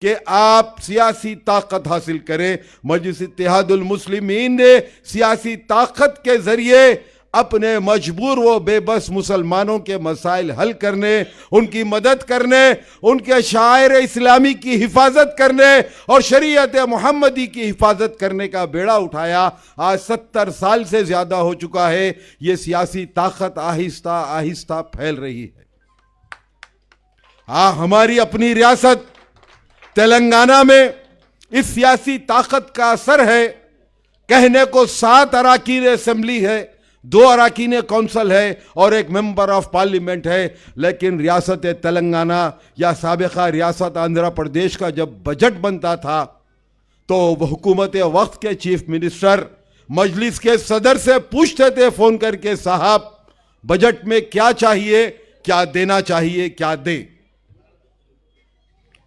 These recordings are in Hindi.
कि आप सियासी ताकत हासिल करें। मजलिस इत्तेहादुल मुस्लिमीन ने सियासी ताकत के जरिए अपने मजबूर व बेबस मुसलमानों के मसाइल हल करने, उनकी मदद करने, उनके शायर इस्लामी की हिफाजत करने और शरीयत मोहम्मदी की हिफाजत करने का बेड़ा उठाया। आज 70 साल से ज़्यादा हो चुका है। ये सियासी ताकत आहिस्ता आहिस्ता फैल रही है। हमारी अपनी रियासत तेलंगाना में इस सियासी ताकत का असर है। कहने को 7 अराकीन असेंबली है, 2 अराकीन कौंसल है और 1 मेंबर ऑफ पार्लियामेंट है, लेकिन रियासत तेलंगाना या साबिका रियासत आंध्र प्रदेश का जब बजट बनता था तो हुकूमत वक्त के चीफ मिनिस्टर मजलिस के सदर से पूछते थे फ़ोन करके, साहब बजट में क्या चाहिए, क्या देना चाहिए, क्या दे।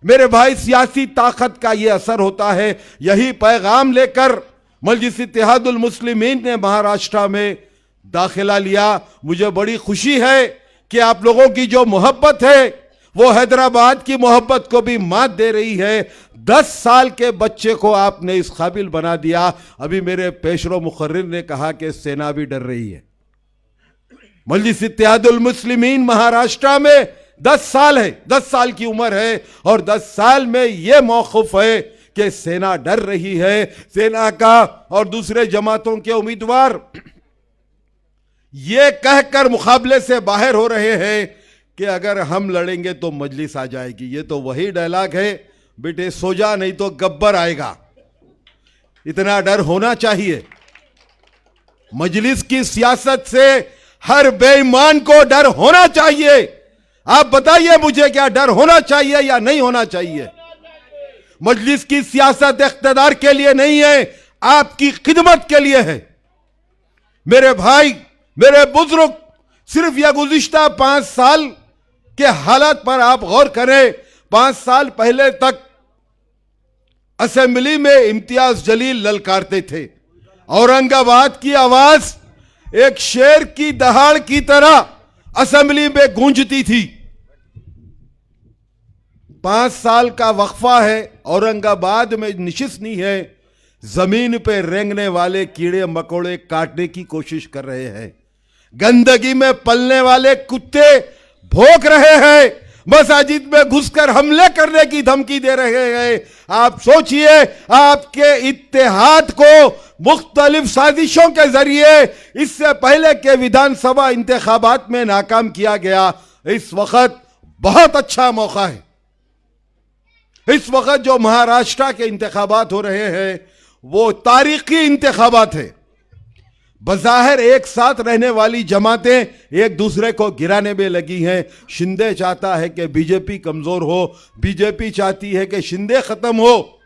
मेरे भाई, सियासी ताकत का ये असर होता है। यही पैगाम लेकर मजलिस इत्तेहादुल मुस्लिमीन ने महाराष्ट्र में दाखिला लिया। मुझे बड़ी खुशी है कि आप लोगों की जो मोहब्बत है वो हैदराबाद की मोहब्बत को भी मात दे रही है। 10 साल के बच्चे को आपने इस काबिल बना दिया। अभी मेरे पेशरो मुखर्रिर ने कहा कि सेना भी डर रही है। मजलिस इत्तेहादुल मुस्लिमीन महाराष्ट्र में 10 साल है, 10 साल की उम्र है और 10 साल में यह मौक़िफ़ है कि सेना डर रही है। सेना का और दूसरे जमातों के उम्मीदवार ये कहकर मुकाबले से बाहर हो रहे हैं कि अगर हम लड़ेंगे तो मजलिस आ जाएगी। ये तो वही डायलॉग है, बेटे सो जा नहीं तो गब्बर आएगा। इतना डर होना चाहिए। मजलिस की सियासत से हर बेईमान को डर होना चाहिए। आप बताइए मुझे, क्या डर होना चाहिए या नहीं होना चाहिए? मजलिस की सियासत इख्तिदार के लिए नहीं है, आपकी खिदमत के लिए है। मेरे भाई, मेरे बुजुर्ग, सिर्फ यह गुज़िश्ता 5 साल के हालात पर आप गौर करें। 5 साल पहले तक असेंबली में इम्तियाज जलील ललकारते थे। औरंगाबाद की आवाज एक शेर की दहाड़ की तरह असेंबली में गूंजती थी। 5 साल का वक्फा है, औरंगाबाद में निशिस्त नहीं है। जमीन पे रेंगने वाले कीड़े मकोड़े काटने की कोशिश कर रहे हैं। गंदगी में पलने वाले कुत्ते भौंक रहे हैं। मसाजिद में घुसकर हमले करने की धमकी दे रहे हैं। आप सोचिए, आपके इत्तेहाद को मुख्तलिफ साजिशों के जरिए इससे पहले के विधानसभा इंतखाबात में नाकाम किया गया। इस वक्त बहुत अच्छा मौका है। इस वक्त जो महाराष्ट्र के इंतखाबात हो रहे हैं वो तारीखी इंतखाबात है। बज़ाहिर एक साथ रहने वाली जमातें एक दूसरे को गिराने में लगी हैं। शिंदे चाहता है कि बीजेपी कमज़ोर हो, बीजेपी चाहती है कि शिंदे ख़त्म हो,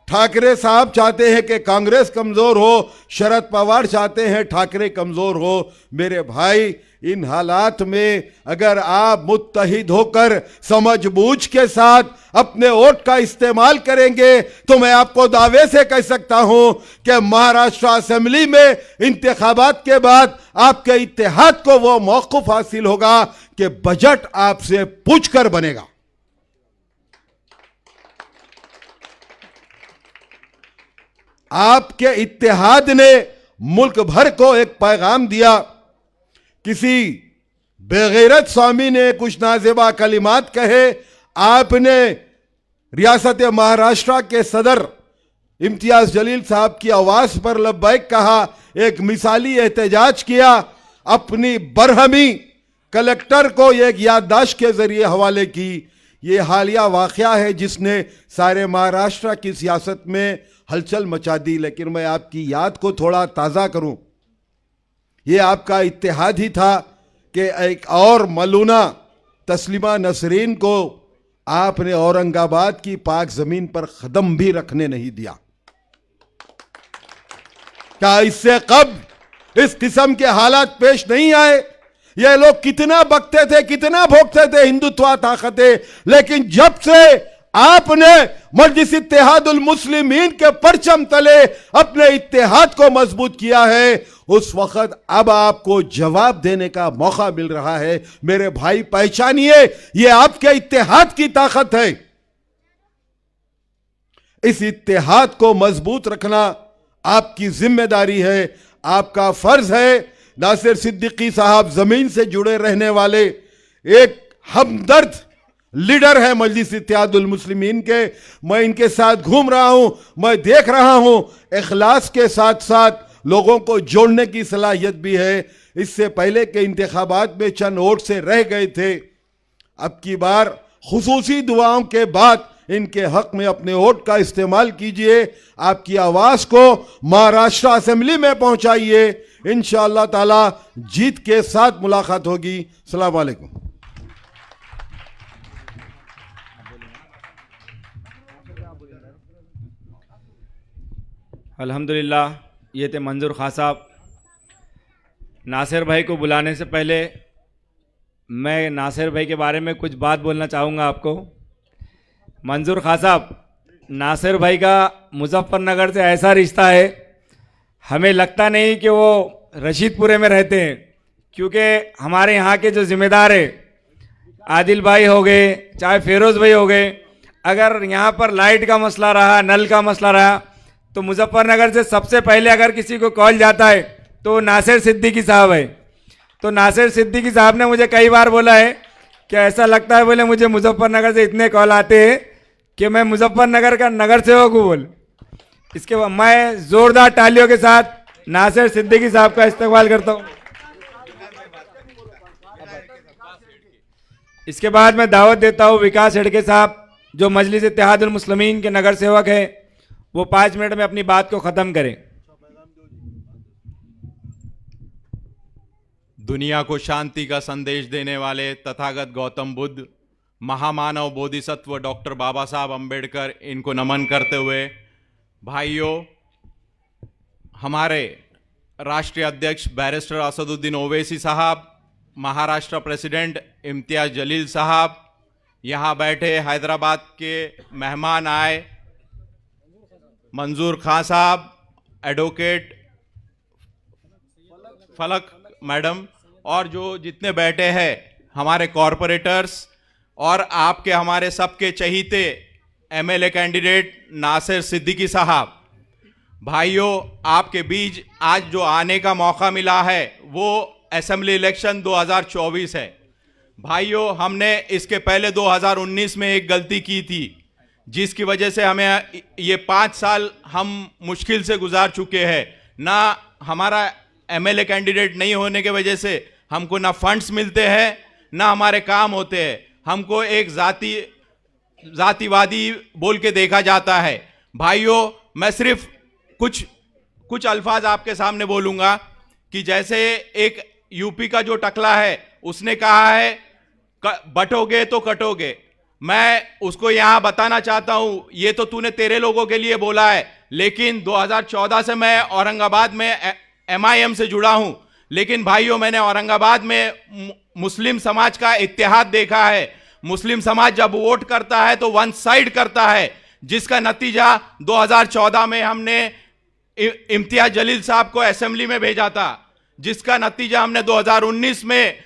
ठाकरे साहब चाहते हैं कि कांग्रेस कमज़ोर हो, शरद पवार चाहते हैं ठाकरे कमज़ोर हो। मेरे भाई, इन हालात में अगर आप मुत्तहिद होकर समझबूझ के साथ अपने वोट का इस्तेमाल करेंगे तो मैं आपको दावे से कह सकता हूं कि महाराष्ट्र असेंबली में इंतखाबात के बाद आपके इत्तेहाद को वो मौक़िफ़ हासिल होगा कि बजट आपसे पूछकर बनेगा। आपके इत्तेहाद ने मुल्क भर को एक पैगाम दिया। किसी बेगैरत स्वामी ने कुछ नाज़िबा कलिमात कहे, आपने रियासत महाराष्ट्र के सदर इम्तियाज जलील साहब की आवाज़ पर लब्बैक कहा, एक मिसाली एहतजाज किया, अपनी बरहमी कलेक्टर को एक याददाश्त के जरिए हवाले की। ये हालिया वाक़या है जिसने सारे महाराष्ट्र की सियासत में हलचल मचा दी। लेकिन मैं आपकी याद को थोड़ा ताज़ा करूं, ये आपका इत्तेहाद ही था कि एक और मलूना तस्लीमा नसरीन को आपने औरंगाबाद की पाक ज़मीन पर कदम भी रखने नहीं दिया। क्या इससे कब इस किस्म के हालात पेश नहीं आए? ये लोग कितना बकते थे, कितना भोगते थे हिंदुत्व ताकतें, लेकिन जब से आपने मजलिस इत्तेहादुल मुस्लिमीन के परचम तले अपने इत्तेहाद को मजबूत किया है, उस वक्त अब आपको जवाब देने का मौका मिल रहा है। मेरे भाई, पहचानिए, ये आपके इत्तेहाद की ताकत है। इस इत्तेहाद को मजबूत रखना आपकी जिम्मेदारी है, आपका फर्ज है। नासिर सिद्दीकी साहब जमीन से जुड़े रहने वाले एक हमदर्द लीडर है मजलिस इत्तेहादुल मुस्लिमीन के। मैं इनके साथ घूम रहा हूं, मैं देख रहा हूं इखलास के साथ साथ लोगों को जोड़ने की सलाहियत भी है। इससे पहले के इंतखाबात में चंद वोट से रह गए थे, अब की बार खुसूसी दुआओं के बाद इनके हक में अपने वोट का इस्तेमाल कीजिए, आपकी आवाज को महाराष्ट्र असेंबली में पहुंचाइए। इंशाअल्लाह ताला जीत के साथ मुलाकात होगी। अस्सलाम वालेकुम। अल्हम्दुलिल्लाह, ये थे मंजूर खां साहब। नासिर भाई को बुलाने से पहले मैं नासिर भाई के बारे में कुछ बात बोलना चाहूँगा आपको। मंजूर खां साहब, नासिर भाई का मुजफ्फरनगर से ऐसा रिश्ता है, हमें लगता नहीं कि वो रशीदपुरे में रहते हैं, क्योंकि हमारे यहाँ के जो ज़िम्मेदार है, आदिल भाई हो गए, चाहे फेरोज़ भाई हो गए, अगर यहाँ पर लाइट का मसला रहा, नल का मसला रहा, तो मुजफ्फरनगर से सबसे पहले अगर किसी को कॉल जाता है तो नासिर सिद्दीकी साहब है। तो नासिर सिद्दीकी साहब ने मुझे कई बार बोला है कि ऐसा लगता है, बोले मुझे मुजफ्फरनगर से इतने कॉल आते हैं कि मैं मुजफ्फरनगर का नगर सेवक हूँ बोल। इसके बाद मैं ज़ोरदार तालियों के साथ नासिर सिद्दीकी साहब का इस्तेमाल करता हूँ। इसके बाद मैं दावत देता हूँ विकास हेडके साहब, जो मजलिस इत्तेहादुल मुस्लिमीन के नगर सेवक है, वो 5 मिनट में अपनी बात को ख़त्म करें। दुनिया को शांति का संदेश देने वाले तथागत गौतम बुद्ध, महामानव बोधिसत्व डॉक्टर बाबा साहब अम्बेडकर, इनको नमन करते हुए भाइयों, हमारे राष्ट्रीय अध्यक्ष बैरिस्टर असदुद्दीन ओवैसी साहब, महाराष्ट्र प्रेसिडेंट इम्तियाज जलील साहब, यहाँ बैठे हैदराबाद के मेहमान आए मंजूर खां साहब, एडवोकेट फलक मैडम, और जो जितने बैठे हैं हमारे कॉरपोरेटर्स, और आपके हमारे सबके चहीते एमएलए कैंडिडेट नासिर सिद्दीकी साहब। भाइयों, आपके बीच आज जो आने का मौका मिला है वो असेंबली इलेक्शन 2024 है। भाइयों, हमने इसके पहले 2019 में एक गलती की थी, जिसकी वजह से हमें ये 5 साल हम मुश्किल से गुजार चुके हैं। ना हमारा एमएलए कैंडिडेट नहीं होने की वजह से हमको ना फंड्स मिलते हैं, ना हमारे काम होते हैं। हमको एक जातिवादी बोल के देखा जाता है। भाइयों, मैं सिर्फ कुछ अल्फाज आपके सामने बोलूँगा कि जैसे एक यूपी का जो टकला है, उसने कहा है बटोगे तो कटोगे। मैं उसको यहाँ बताना चाहता हूँ, ये तो तूने तेरे लोगों के लिए बोला है, लेकिन 2014 से मैं औरंगाबाद में MIM से जुड़ा हूँ। लेकिन भाइयों, मैंने औरंगाबाद में मुस्लिम समाज का इत्तेहाद देखा है। मुस्लिम समाज जब वोट करता है तो वन साइड करता है, जिसका नतीजा 2014 में हमने इम्तियाज जलील साहब को असेंबली में भेजा था, जिसका नतीजा हमने 2019 में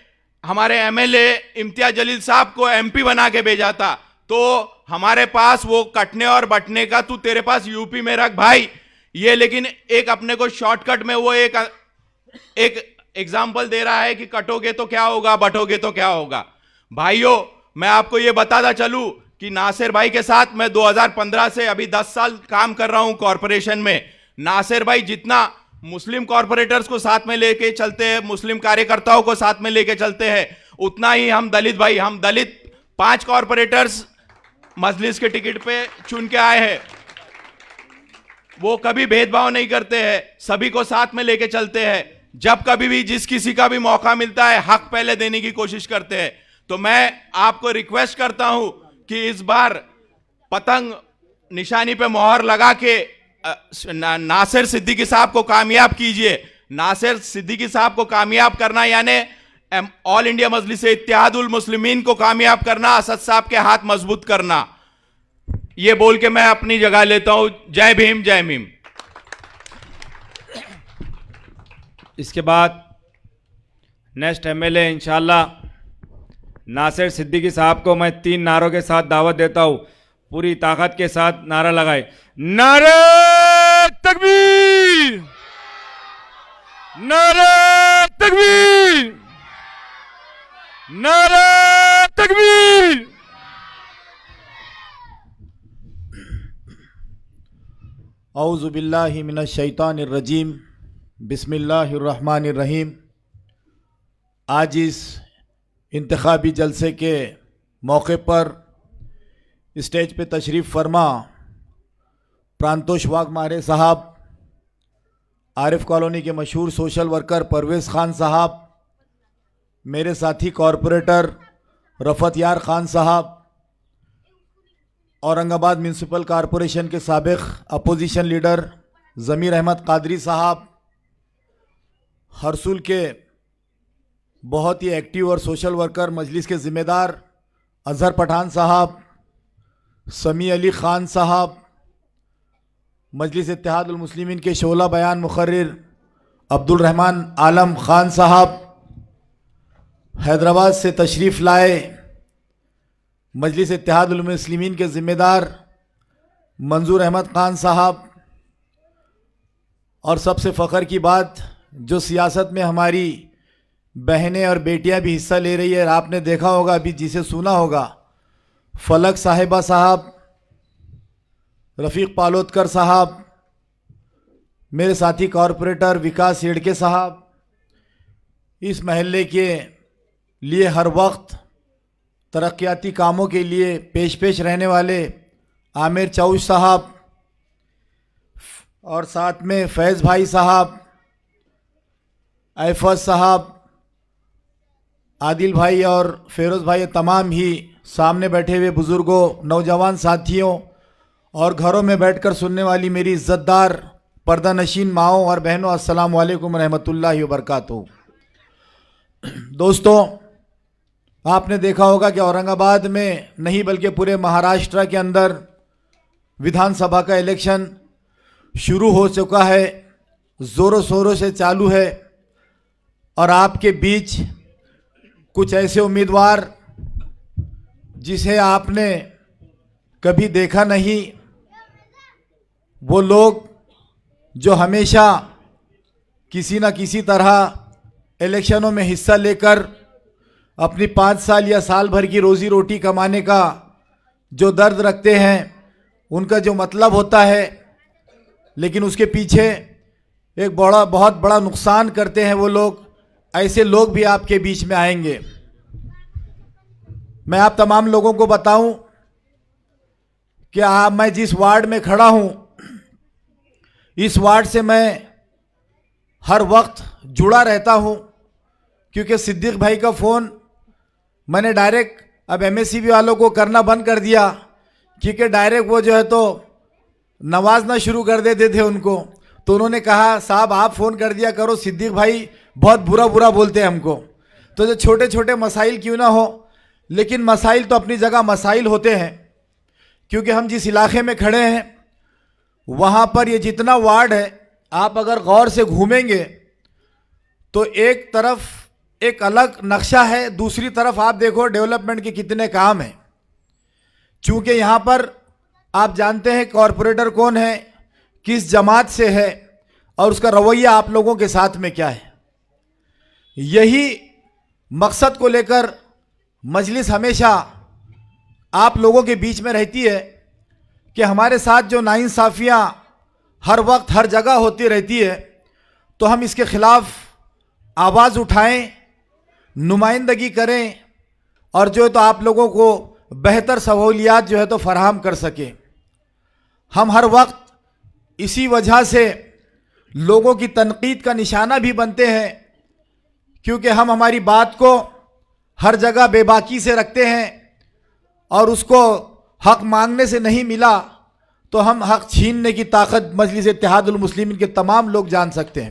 हमारे MLA इम्तियाज जलील साहब को MP बना के भेजा था। तो हमारे पास वो कटने और बटने का तू तेरे पास यूपी में रख भाई ये, लेकिन एक अपने को शॉर्टकट में वो एक एग्जाम्पल दे रहा है कि कटोगे तो क्या होगा, बटोगे तो क्या होगा। भाइयों, मैं आपको ये बताता चलूं कि नासिर भाई के साथ मैं 2015 से अभी 10 साल काम कर रहा हूं कॉरपोरेशन में। नासिर भाई जितना मुस्लिम कॉरपोरेटर्स को साथ में लेके चलते हैं, मुस्लिम कार्यकर्ताओं को साथ में लेके चलते हैं, उतना ही हम दलित 5 कॉरपोरेटर्स मजलिस के टिकट पे चुन के आए हैं। वो कभी भेदभाव नहीं करते हैं, सभी को साथ में लेके चलते हैं। जब कभी भी जिस किसी का भी मौका मिलता है, हक पहले देने की कोशिश करते हैं। तो मैं आपको रिक्वेस्ट करता हूं कि इस बार पतंग निशानी पे मोहर लगा के नासिर सिद्दीकी साहब को कामयाब कीजिए। नासिर सिद्दीकी साहब को कामयाब करना यानी ऑल इंडिया मजलिस इत्तेहादुल मुस्लिमीन को कामयाब करना, असद साहब के हाथ मजबूत करना। ये बोल के मैं अपनी जगह लेता हूं। जय भीम, जय भीम। इसके बाद नेक्स्ट MLA इंशाल्लाह नासिर सिद्दीकी साहब को मैं 3 नारों के साथ दावत देता हूं। पूरी ताकत के साथ नारा लगाए, नारे तकबीर, नारे तकबीर, नारे तकबीर। औज़ु बिल्लाहि मिनश शैतानिर रजीम, बिस्मिल्लाहिर रहमानिर रहीम। आज इस इंतखाबी जलसे के मौके पर स्टेज पे तशरीफ़ फरमा प्रांतोष वाघमारे साहब, आरिफ कॉलोनी के मशहूर सोशल वर्कर परवेज़ ख़ान साहब, मेरे साथी कॉरपोरेटर रफ़त यार ख़ान साहब, औरंगाबाद म्यूनसिपल कॉरपोरेशन के साबिक़ अपोजिशन लीडर ज़मीर अहमद कादरी साहब, हरसुल के बहुत ही एक्टिव और सोशल वर्कर मजलिस के ज़िम्मेदार अज़हर पठान साहब, समी अली ख़ान साहब, मजलिस इत्तेहादुल मुस्लिमीन के शोला बयान मुखर्रिर अब्दुल रहमान आलम ख़ान साहब, हैदराबाद से तशरीफ़ लाए मजलिस इत्तेहादुल मुस्लिमीन के ज़िम्मेदार मंजूर अहमद ख़ान साहब, और सबसे फ़ख्र की बात जो सियासत में हमारी बहनें और बेटियां भी हिस्सा ले रही है, आपने देखा होगा, अभी जिसे सुना होगा, फलक साहिबा साहब, रफ़ीक पालोदकर साहब, मेरे साथी कॉरपोरेटर विकास येड़के साहब, इस महल्ले के लिए हर वक्त तरक्याती कामों के लिए पेश रहने वाले आमिर चौश साहब, और साथ में फैज़ भाई साहब, ऐफज साहब, आदिल भाई और फेरोज़ भाई, तमाम ही सामने बैठे हुए बुज़ुर्गों, नौजवान साथियों और घरों में बैठकर सुनने वाली मेरी इज़्ज़तदार पर्दा नशीन माओं और बहनों, अस्सलाम वालेकुम रहमतुल्लाहि व बरकातुहू। दोस्तों, आपने देखा होगा कि औरंगाबाद में नहीं बल्कि पूरे महाराष्ट्र के अंदर विधानसभा का इलेक्शन शुरू हो चुका है, ज़ोरों शोरों से चालू है, और आपके बीच कुछ ऐसे उम्मीदवार जिसे आपने कभी देखा नहीं, वो लोग जो हमेशा किसी न किसी तरह इलेक्शनों में हिस्सा लेकर अपनी 5 साल या साल भर की रोज़ी रोटी कमाने का जो दर्द रखते हैं, उनका जो मतलब होता है, लेकिन उसके पीछे एक बहुत बड़ा नुकसान करते हैं वो लोग, ऐसे लोग भी आपके बीच में आएंगे। मैं आप तमाम लोगों को बताऊं कि मैं जिस वार्ड में खड़ा हूं, इस वार्ड से मैं हर वक्त जुड़ा रहता हूं, क्योंकि सिद्दीक भाई का फ़ोन मैंने डायरेक्ट अब एमएससीबी वालों को करना बंद कर दिया, क्योंकि डायरेक्ट वो जो है तो नवाजना शुरू कर देते थे उनको। तो उन्होंने कहा, साहब आप फ़ोन कर दिया करो, सिद्दीक भाई बहुत बुरा बोलते हैं हमको। तो जो छोटे छोटे मसाइल क्यों ना हो, लेकिन मसाइल तो अपनी जगह मसाइल होते हैं, क्योंकि हम जिस इलाके में खड़े हैं वहाँ पर ये जितना वार्ड है, आप अगर गौर से घूमेंगे तो एक तरफ एक अलग नक्शा है, दूसरी तरफ आप देखो डेवलपमेंट के कितने काम हैं। चूँकि यहाँ पर आप जानते हैं कॉरपोरेटर कौन है, किस जमात से है, और उसका रवैया आप लोगों के साथ में क्या है। यही मकसद को लेकर मजलिस हमेशा आप लोगों के बीच में रहती है कि हमारे साथ जो नाइंसाफ़ियाँ हर वक्त हर जगह होती रहती है, तो हम इसके ख़िलाफ़ आवाज़ उठाएं, नुमाइंदगी करें, और जो है तो आप लोगों को बेहतर सहूलियात जो है तो फराहम कर सकें। हम हर वक्त इसी वजह से लोगों की तनकीद का निशाना भी बनते हैं, क्योंकि हम हमारी बात को हर जगह बेबाकी से रखते हैं, और उसको हक मांगने से नहीं मिला तो हम हक छीनने की ताकत मजलिस इत्तेहादुल मुस्लिमीन के तमाम लोग जान सकते हैं।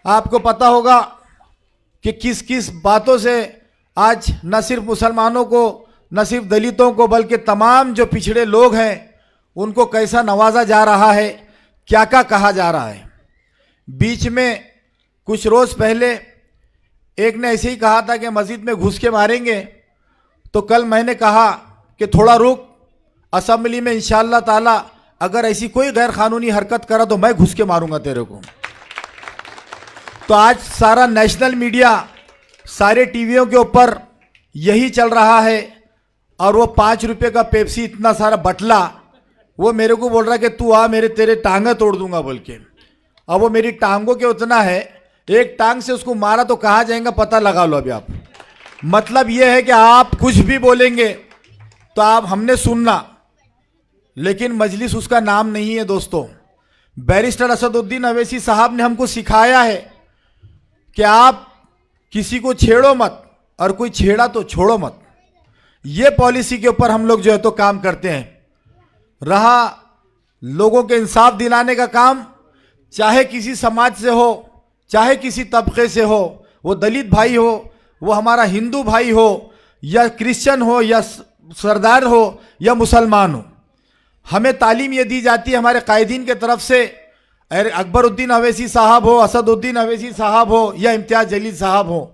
आपको पता होगा कि किस किस बातों से आज न सिर्फ मुसलमानों को, न सिर्फ दलितों को, बल्कि तमाम जो पिछड़े लोग हैं उनको कैसा नवाजा जा रहा है, क्या क्या कहा जा रहा है। बीच में कुछ रोज़ पहले एक ने ऐसे ही कहा था कि मस्जिद में घुस के मारेंगे, तो कल मैंने कहा कि थोड़ा रुक, असेंबली में इंशाअल्लाह ताला अगर ऐसी कोई गैर कानूनी हरकत करा तो मैं घुस के मारूंगा तेरे को। तो आज सारा नेशनल मीडिया, सारे टीवियों के ऊपर यही चल रहा है। और वो 5 रुपये का पेप्सी इतना सारा बटला, वो मेरे को बोल रहा है कि तू आ, तेरे टांगें तोड़ दूंगा बोल के। अब वो मेरी टांगों के उतना है, एक टांग से उसको मारा तो कहाँ जाएगा पता लगा लो अभी आप। मतलब ये है कि आप कुछ भी बोलेंगे तो आप हमने सुनना, लेकिन मजलिस उसका नाम नहीं है दोस्तों। बैरिस्टर असदुद्दीन अवैसी साहब ने हमको सिखाया है कि आप किसी को छेड़ो मत और कोई छेड़ा तो छोड़ो मत। ये पॉलिसी के ऊपर हम लोग जो है तो काम करते हैं। रहा लोगों के इंसाफ दिलाने का काम, चाहे किसी समाज से हो, चाहे किसी तबके से हो, वो दलित भाई हो, वो हमारा हिंदू भाई हो, या क्रिश्चियन हो, या सरदार हो, या मुसलमान हो, हमें तालीम ये दी जाती है हमारे कायदीन के तरफ से। अकबरुद्दीन अवैसी साहब हो, असदुद्दीन अवैसी साहब हो, या इम्तियाज़ जलील साहब हो,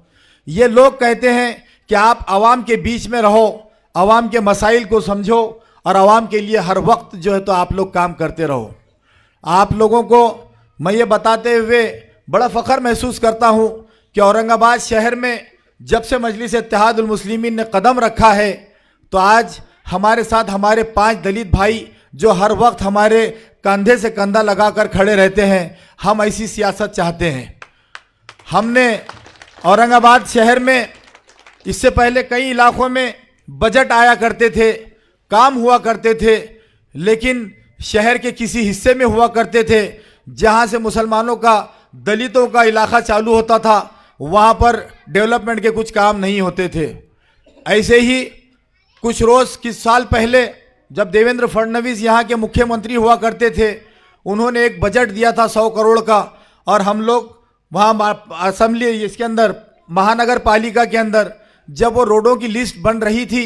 ये लोग कहते हैं कि आप आवाम के बीच में रहो, आवाम के मसाइल को समझो और आवाम के लिए हर वक्त जो है तो आप लोग काम करते रहो। आप लोगों को मैं ये बताते हुए बड़ा फ़ख्र महसूस करता हूँ कि औरंगाबाद शहर में जब से मजलिस इत्तेहादुल मुस्लिमीन ने कदम रखा है, तो आज हमारे साथ हमारे 5 दलित भाई जो हर वक्त हमारे कंधे से कंधा लगाकर खड़े रहते हैं। हम ऐसी सियासत चाहते हैं। हमने औरंगाबाद शहर में इससे पहले कई इलाकों में बजट आया करते थे, काम हुआ करते थे, लेकिन शहर के किसी हिस्से में हुआ करते थे जहां से मुसलमानों का, दलितों का इलाका चालू होता था, वहां पर डेवलपमेंट के कुछ काम नहीं होते थे। ऐसे ही कुछ रोज़ किस साल पहले जब देवेंद्र फडणवीस यहाँ के मुख्यमंत्री हुआ करते थे, उन्होंने एक बजट दिया था 100 करोड़ का, और हम लोग वहाँ असेंबली इसके अंदर महानगर पालिका के अंदर जब वो रोडों की लिस्ट बन रही थी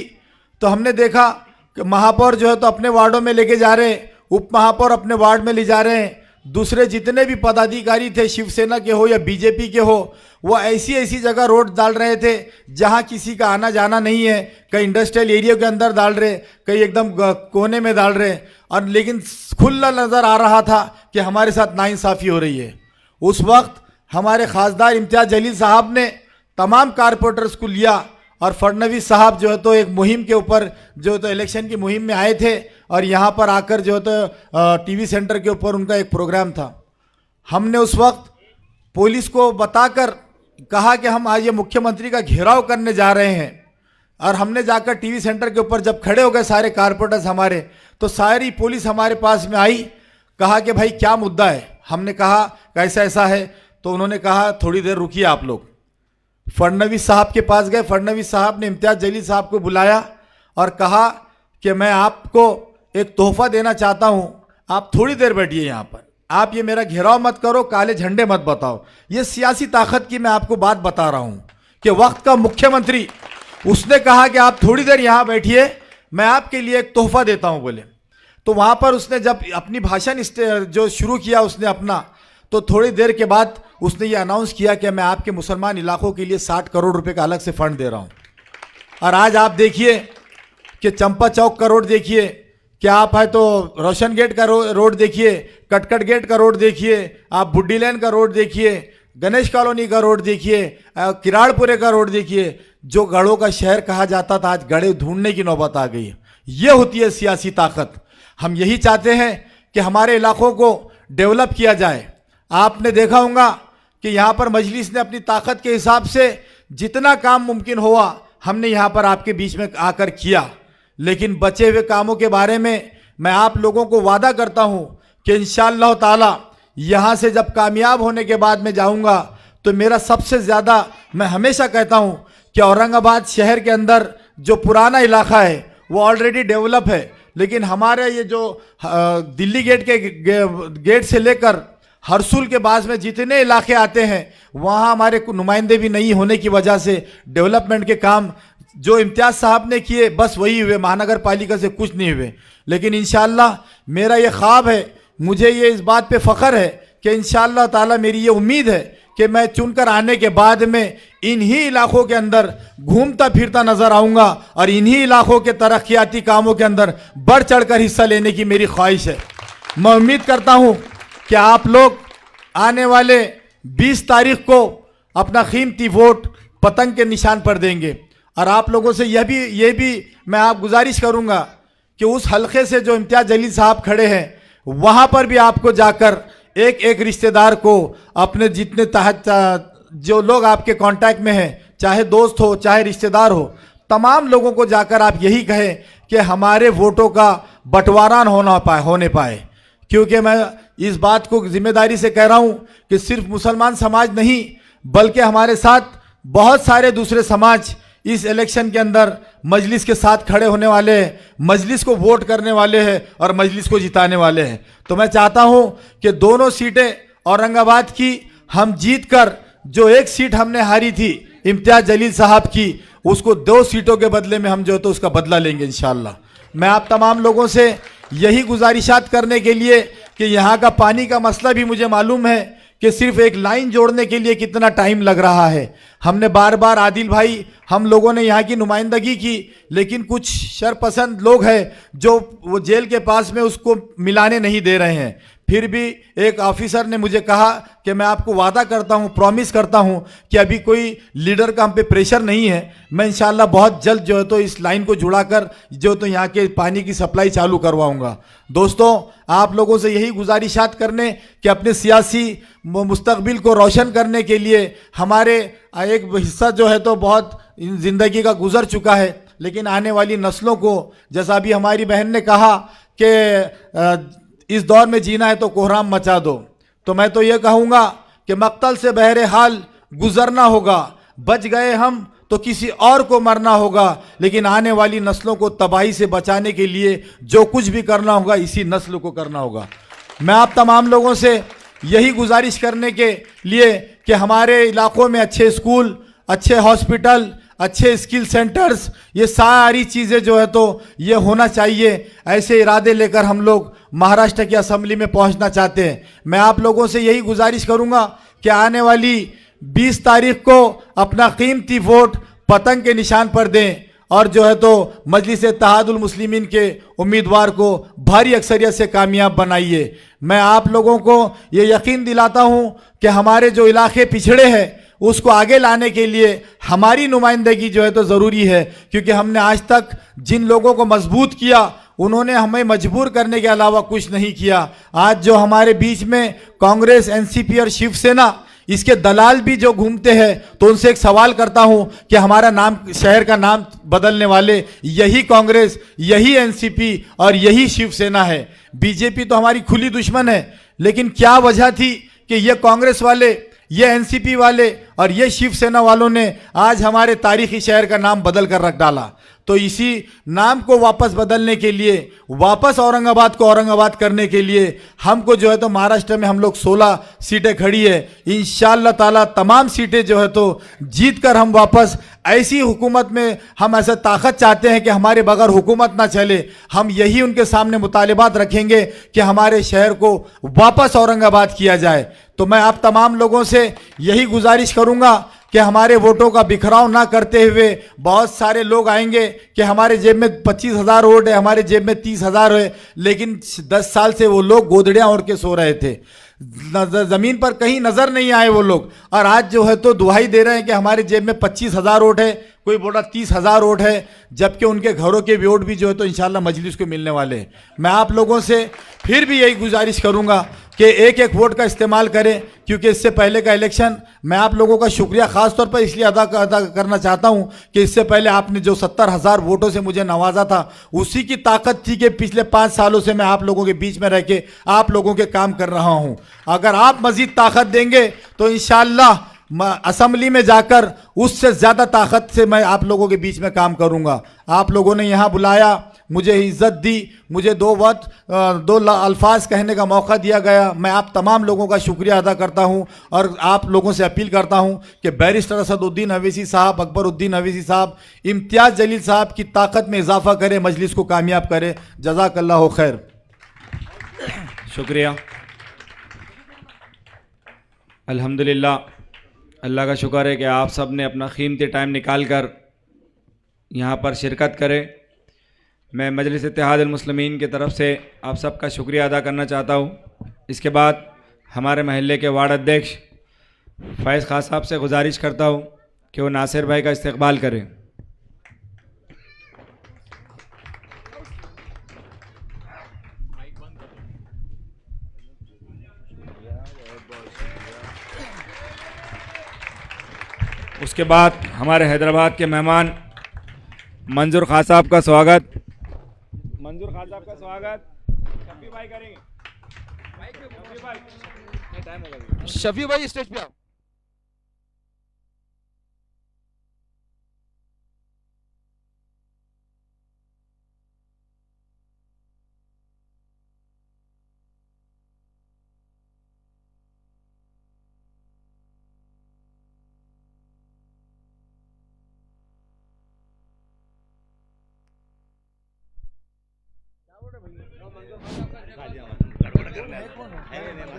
तो हमने देखा कि महापौर जो है तो अपने वार्डों में लेके जा रहे हैं, उप महापौर अपने वार्ड में ले जा रहे हैं, दूसरे जितने भी पदाधिकारी थे शिवसेना के हो या बीजेपी के हो, वो ऐसी ऐसी जगह रोड डाल रहे थे जहां किसी का आना जाना नहीं है। कहीं इंडस्ट्रियल एरिया के अंदर डाल रहे, कहीं एकदम कोने में डाल रहे, और लेकिन खुला नज़र आ रहा था कि हमारे साथ नाइंसाफ़ी हो रही है। उस वक्त हमारे खासदार इम्तियाज़ जलील साहब ने तमाम कारपोरेटर्स को लिया और फडणवीस साहब जो है तो एक मुहिम के ऊपर जो है तो इलेक्शन की मुहिम में आए थे, और यहाँ पर आकर जो है तो टीवी सेंटर के ऊपर उनका एक प्रोग्राम था। हमने उस वक्त पुलिस को बताकर कहा कि हम आज ये मुख्यमंत्री का घेराव करने जा रहे हैं, और हमने जाकर टीवी सेंटर के ऊपर जब खड़े हो गए सारे कारपोरेटर्स हमारे, तो सारी पुलिस हमारे पास में आई, कहा कि भाई क्या मुद्दा है। हमने कहा कैसा ऐसा है, तो उन्होंने कहा थोड़ी देर रुकिए आप लोग। फडणवीस साहब के पास गए, फडणवीस साहब ने इम्तियाज़ जलील साहब को बुलाया और कहा कि मैं आपको एक तोहफा देना चाहता हूं, आप थोड़ी देर बैठिए यहाँ पर, आप ये मेरा घेराव मत करो, काले झंडे मत बताओ। ये सियासी ताकत की मैं आपको बात बता रहा हूं कि वक्त का मुख्यमंत्री उसने कहा कि आप थोड़ी देर यहाँ बैठिए, मैं आपके लिए एक तोहफा देता हूँ बोले। तो वहाँ पर उसने जब अपनी भाषण जो शुरू किया उसने अपना, तो थोड़ी देर के बाद उसने ये अनाउंस किया कि मैं आपके मुसलमान इलाकों के लिए 60 करोड़ रुपए का अलग से फंड दे रहा हूँ। और आज आप देखिए कि चंपा चौक का रोड देखिए, क्या आप है तो रोशन गेट का रोड देखिए, कटकट गेट का रोड देखिए, आप बुड्डी लैन का रोड देखिए, गणेश कॉलोनी का रोड देखिए, किराड़पुरे का रोड देखिए। जो गढ़ों का शहर कहा जाता था आज गढ़े ढूंढने की नौबत आ गई है। ये होती है सियासी ताकत। हम यही चाहते हैं कि हमारे इलाकों को डेवलप किया जाए। आपने देखा होगा कि यहाँ पर मजलिस ने अपनी ताकत के हिसाब से जितना काम मुमकिन हुआ हमने यहाँ पर आपके बीच में आकर किया, लेकिन बचे हुए कामों के बारे में मैं आप लोगों को वादा करता हूँ कि इंशाअल्लाह ताला यहाँ से जब कामयाब होने के बाद मैं जाऊँगा तो मेरा सबसे ज़्यादा, मैं हमेशा कहता हूँ कि औरंगाबाद शहर के अंदर जो पुराना इलाका है वो ऑलरेडी डेवलप है, लेकिन हमारे ये जो दिल्ली गेट के गेट से लेकर हरसूल के बाद में जितने इलाके आते हैं वहाँ हमारे नुमाइंदे भी नहीं होने की वजह से डेवलपमेंट के काम जो इम्तियाज़ साहब ने किए बस वही हुए, महानगर पालिका से कुछ नहीं हुए। लेकिन इंशाअल्लाह मेरा ये ख्वाब है, मुझे ये इस बात पे फ़ख्र है कि इंशाअल्लाह ताला मेरी ये उम्मीद है कि मैं चुनकर आने के बाद में इन्हीं इलाकों के अंदर घूमता फिरता नजर आऊंगा और इन्हीं इलाकों के तरक्याती कामों के अंदर बढ़ चढ़कर हिस्सा लेने की मेरी ख्वाहिश है। मैं उम्मीद करता हूं कि आप लोग आने वाले 20 तारीख को अपना कीमती वोट पतंग के निशान पर देंगे। और आप लोगों से ये भी मैं आप गुजारिश करूंगा कि उस हलके से जो इम्तियाज जलील साहब खड़े हैं वहां पर भी आपको जाकर एक एक रिश्तेदार को अपने जितने तहत जो लोग आपके कांटेक्ट में हैं, चाहे दोस्त हो चाहे रिश्तेदार हो, तमाम लोगों को जाकर आप यही कहें कि हमारे वोटों का बंटवारा होने पाए। क्योंकि मैं इस बात को जिम्मेदारी से कह रहा हूं कि सिर्फ मुसलमान समाज नहीं बल्कि हमारे साथ बहुत सारे दूसरे समाज इस इलेक्शन के अंदर मजलिस के साथ खड़े होने वाले हैं, मजलिस को वोट करने वाले हैं और मजलिस को जिताने वाले हैं। तो मैं चाहता हूं कि दोनों सीटें औरंगाबाद की हम जीत कर, जो एक सीट हमने हारी थी इम्तियाज जलील साहब की, उसको 2 सीटों के बदले में हम जो तो उसका बदला लेंगे इंशाअल्लाह। मैं आप तमाम लोगों से यही गुजारिशात करने के लिए कि यहाँ का पानी का मसला भी मुझे मालूम है कि सिर्फ एक लाइन जोड़ने के लिए कितना टाइम लग रहा है। हमने बार बार आदिल भाई हम लोगों ने यहाँ की नुमाइंदगी की, लेकिन कुछ शरपसंद लोग हैं जो वो जेल के पास में उसको मिलाने नहीं दे रहे हैं। फिर भी एक ऑफिसर ने मुझे कहा कि मैं आपको वादा करता हूं, प्रॉमिस करता हूं कि अभी कोई लीडर का हम पे प्रेशर नहीं है, मैं इंशाल्लाह बहुत जल्द जो है तो इस लाइन को जुड़ाकर जो तो यहाँ के पानी की सप्लाई चालू करवाऊंगा। दोस्तों, आप लोगों से यही गुजारिशात करने कि अपने सियासी मुस्तकबिल को रोशन करने के लिए हमारे एक हिस्सा जो है तो बहुत ज़िंदगी का गुजर चुका है, लेकिन आने वाली नस्लों को, जैसा अभी हमारी बहन ने कहा कि इस दौर में जीना है तो कोहराम मचा दो, तो मैं तो ये कहूँगा कि मक्तल से बहरे हाल गुजरना होगा, बच गए हम तो किसी और को मरना होगा, लेकिन आने वाली नस्लों को तबाही से बचाने के लिए जो कुछ भी करना होगा इसी नस्ल को करना होगा। मैं आप तमाम लोगों से यही गुजारिश करने के लिए कि हमारे इलाकों में अच्छे स्कूल, अच्छे हॉस्पिटल, अच्छे स्किल सेंटर्स, ये सारी चीज़ें जो है तो ये होना चाहिए। ऐसे इरादे लेकर हम लोग महाराष्ट्र की असेंबली में पहुंचना चाहते हैं। मैं आप लोगों से यही गुजारिश करूंगा कि आने वाली 20 तारीख को अपना कीमती वोट पतंग के निशान पर दें और जो है तो मजलिस इत्तेहादुल मुस्लिमीन के उम्मीदवार को भारी अक्सरियत से कामयाब बनाइए। मैं आप लोगों को ये यकीन दिलाता हूं कि हमारे जो इलाके पिछड़े हैं उसको आगे लाने के लिए हमारी नुमाइंदगी जो है तो ज़रूरी है, क्योंकि हमने आज तक जिन लोगों को मजबूत किया उन्होंने हमें मजबूर करने के अलावा कुछ नहीं किया। आज जो हमारे बीच में कांग्रेस, एनसीपी और शिवसेना, इसके दलाल भी जो घूमते हैं, तो उनसे एक सवाल करता हूं कि हमारा नाम, शहर का नाम बदलने वाले यही कांग्रेस, यही एनसीपी और यही शिवसेना है। बीजेपी तो हमारी खुली दुश्मन है, लेकिन क्या वजह थी कि ये कांग्रेस वाले, ये एनसीपी वाले और ये शिवसेना वालों ने आज हमारे तारीखी शहर का नाम बदल कर रख डाला। तो इसी नाम को वापस बदलने के लिए, वापस औरंगाबाद को औरंगाबाद करने के लिए हमको जो है तो महाराष्ट्र में हम लोग 16 सीटें खड़ी है, इंशाअल्लाह ताला तमाम सीटें जो है तो जीत कर हम वापस ऐसी हुकूमत में, हम ऐसा ताकत चाहते हैं कि हमारे बगैर हुकूमत ना चले। हम यही उनके सामने मुतालिबात रखेंगे कि हमारे शहर को वापस औरंगाबाद किया जाए। तो मैं आप तमाम लोगों से यही गुजारिश करूंगा कि हमारे वोटों का बिखराव ना करते हुए, बहुत सारे लोग आएंगे कि हमारे जेब में 25,000 वोट है, हमारे जेब में 30,000 है, लेकिन 10 साल से वो लोग गोदड़ियाँ ओढ़ के सो रहे थे, ज़मीन पर कहीं नज़र नहीं आए वो लोग, और आज जो है तो दुहाई दे रहे हैं कि हमारे जेब में 25,000 वोट है, कोई बोला 30,000 वोट है, जबकि उनके घरों के वोट भी जो है तो इंशाल्लाह मजलिस को मिलने वाले हैं। मैं आप लोगों से फिर भी यही गुजारिश करूंगा कि एक एक वोट का इस्तेमाल करें, क्योंकि इससे पहले का इलेक्शन, मैं आप लोगों का शुक्रिया ख़ास तौर पर इसलिए अदा करना चाहता हूं कि इससे पहले आपने जो 70,000 वोटों से मुझे नवाजा था, उसी की ताकत थी कि पिछले 5 सालों से मैं आप लोगों के बीच में रह के आप लोगों के काम कर रहा हूं। अगर आप मज़ीद ताकत देंगे तो इंशाअल्लाह असेंबली में जाकर उससे ज़्यादा ताकत से मैं आप लोगों के बीच में काम करूंगा। आप लोगों ने यहाँ बुलाया, मुझे इज़्ज़त दी, मुझे 2 अल्फाज कहने का मौका दिया गया। मैं आप तमाम लोगों का शुक्रिया अदा करता हूं और आप लोगों से अपील करता हूं कि बैरिस्टर असदुद्दीन अवैसी साहब, अकबरुद्दीन अवैसी साहब, इम्तियाज़ जलील साहब की ताकत में इजाफा करें, मजलिस को कामयाब करें। जज़ाकल्लाहु खैर। शुक्रिया। अल्हम्दुलिल्लाह। अल्लाह का शुक्र है कि आप सब ने अपना कीमती टाइम निकाल कर यहाँ पर शिरकत करें। मैं मजलिस इत्तेहादुल मुस्लिमीन की तरफ से आप सबका शुक्रिया अदा करना चाहता हूँ। इसके बाद हमारे महल्ले के वार्ड अध्यक्ष फैज़ खान साहब से गुजारिश करता हूँ कि वो नासिर भाई का इस्तकबाल करें। उसके बाद हमारे हैदराबाद के मेहमान मंजूर खान साहब का स्वागत। मंजूर खान साहब का स्वागत शफी भाई करेंगे। शफी भाई स्टेज पे आओ।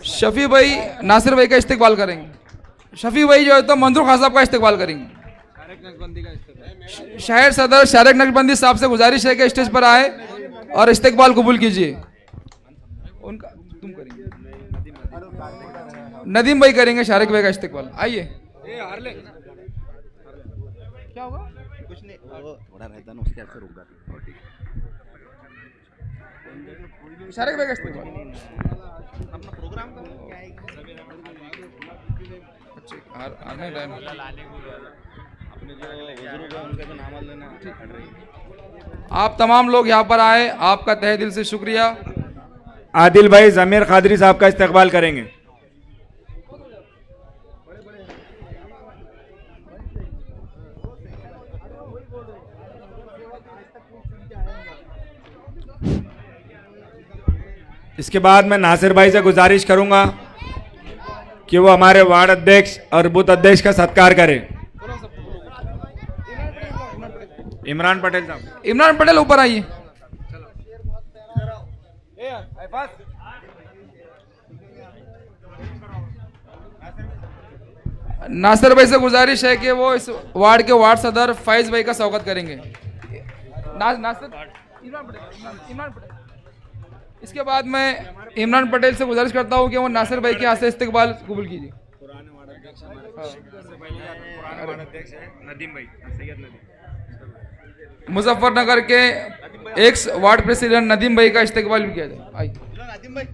शफी भाई नासिर भाई का इस्तकबाल करेंगे। शफी भाई जो है तो मंजूर खान साहब का इस्तकबाल करेंगे। शहर सदर शारिक नक्शबंदी साहब से गुजारिश है कि स्टेज पर आए और इस्तकबाल कबूल कीजिए। उनका तुम करेंगे, नदीम भाई करेंगे शारिक भाई का इस्तकबाल। आइए। क्या होगा? कुछ नहीं, वो थोड़ा रहता ना उसके हाथ से रुक जाती। शारिक भाई का इस्तकबाल। अपना प्रोग्राम का क्या है? आने टाइम अपने जो बुजुर्ग हैं उनका भी नाम लेना पड़ रही है। आप तमाम लोग यहाँ पर आए, आपका तहे दिल से शुक्रिया। आदिल भाई ज़मीर कादरी साहब का इस्तकबाल करेंगे। इसके बाद मैं नासिर भाई से गुजारिश करूंगा कि वो हमारे वार्ड अध्यक्ष और बूथ अध्यक्ष का सत्कार करें। इमरान पटेल साहब। इमरान पटेल ऊपर आइए। नासिर भाई से गुजारिश है कि वो इस वार्ड के वार्ड सदर फैज भाई का स्वागत करेंगे। नासिर इमरान पटेल। इसके बाद मैं इमरान पटेल से गुजारिश करता हूं कि वो नासिर भाई के हाथ से इस्तकबाल कबूल कीजिए। मुजफ्फरनगर के एक्स वार्ड प्रेसिडेंट नदीम भाई का इस्तकबाल भी किया जाए। आइए। नदीम भाई,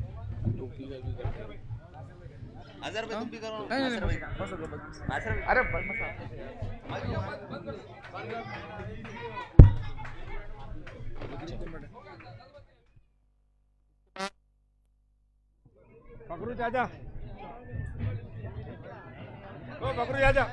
अजहर भाई तुम भी करो। अरे बकरू चाचा, ओ बकरू चाचा।